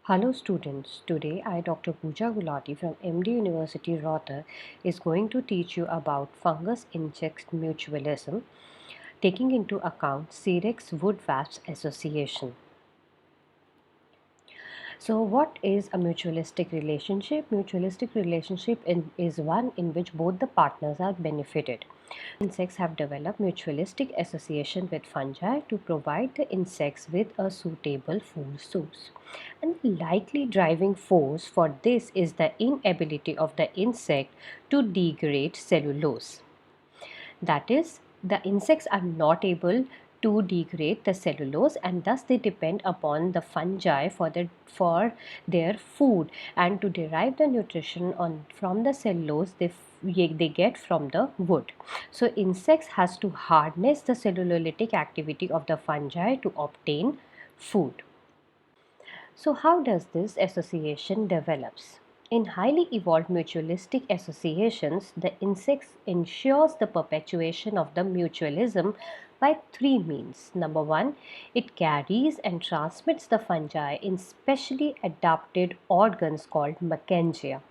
Hello students, today I Dr. Pooja Gulati from MD University Rohtak is going to teach you about fungus insect mutualism taking into account Cerex wood wasps association. So what is a mutualistic relationship? Mutualistic relationship is one in which both the partners are benefited. Insects have developed mutualistic association with fungi to provide the insects with a suitable food source. And the likely driving force for this is the inability of the insect to degrade cellulose. That is, the insects are not able to degrade the cellulose and thus they depend upon the fungi for their food, and to derive the nutrition from the cellulose they get from the wood. So insects has to harness the cellulolytic activity of the fungi to obtain food. So how does this association develops? In highly evolved mutualistic associations, the insect ensures the perpetuation of the mutualism by three means. Number one, it carries and transmits the fungi in specially adapted organs called mecangia.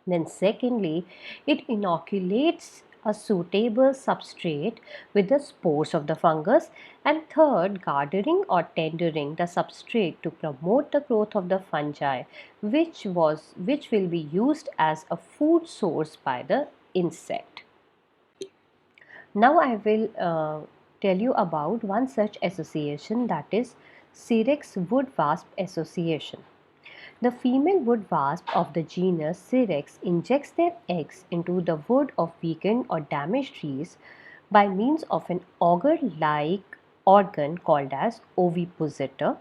Then secondly, it inoculates a suitable substrate with the spores of the fungus, and third, gathering or tendering the substrate to promote the growth of the fungi which will be used as a food source by the insect. Now I will tell you about one such association, that is Cerex wood wasp association. The female wood wasp of the genus Cerex injects their eggs into the wood of weakened or damaged trees by means of an auger-like organ called as ovipositor.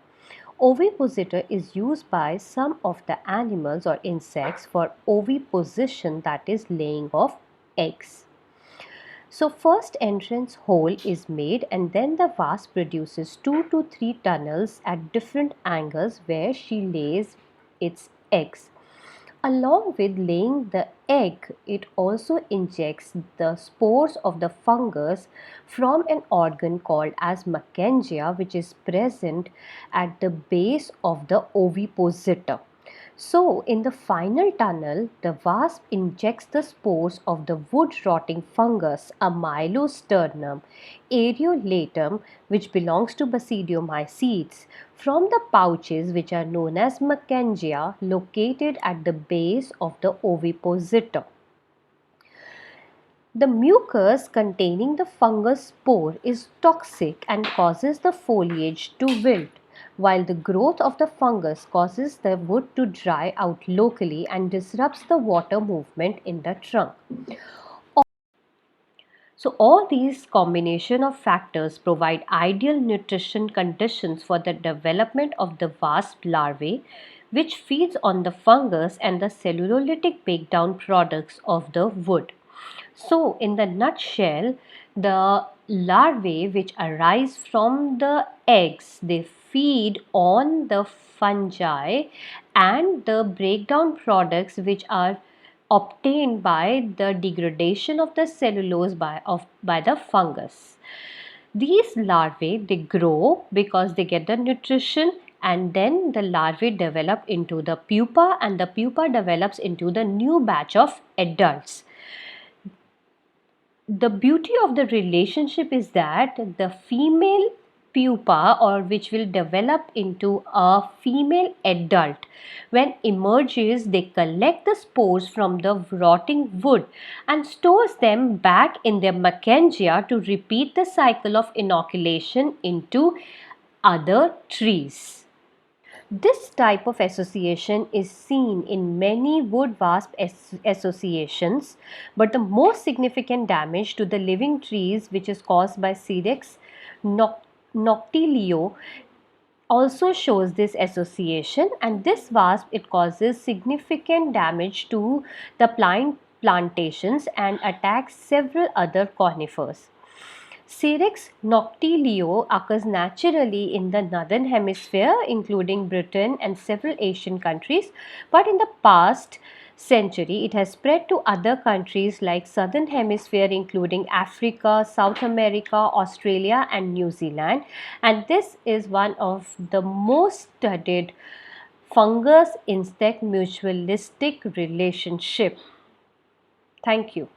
Ovipositor is used by some of the animals or insects for oviposition, that is laying of eggs. So first entrance hole is made and then the wasp produces 2 to 3 tunnels at different angles where she lays its eggs. Along with laying the egg, it also injects the spores of the fungus from an organ called as mecangia, which is present at the base of the ovipositor. So, in the final tunnel, the wasp injects the spores of the wood rotting fungus, a Mylosternum areolatum, which belongs to Basidiomycetes, from the pouches which are known as mecangia located at the base of the ovipositor. The mucus containing the fungus spore is toxic and causes the foliage to wilt, while the growth of the fungus causes the wood to dry out locally and disrupts the water movement in the trunk. So all these combination of factors provide ideal nutrition conditions for the development of the wasp larvae, which feeds on the fungus and the cellulolytic breakdown products of the wood. So in the nutshell, the larvae which arise from the eggs, they feed on the fungi and the breakdown products which are obtained by the degradation of the cellulose by the fungus. These larvae, they grow because they get the nutrition, and then the larvae develop into the pupa and the pupa develops into the new batch of adults. The beauty of the relationship is that the female pupa, or which will develop into a female adult, when emerges, they collect the spores from the rotting wood and stores them back in their mecangia to repeat the cycle of inoculation into other trees. This type of association is seen in many wood wasp associations, but the most significant damage to the living trees, which is caused by Cerex noctilio, also shows this association, and this wasp, it causes significant damage to the plantations and attacks several other conifers. Cerex noctilio occurs naturally in the northern hemisphere, including Britain and several Asian countries, but in the past century it has spread to other countries like southern hemisphere, including Africa, South America, Australia and New Zealand, and this is one of the most studied fungus insect mutualistic relationship. Thank you.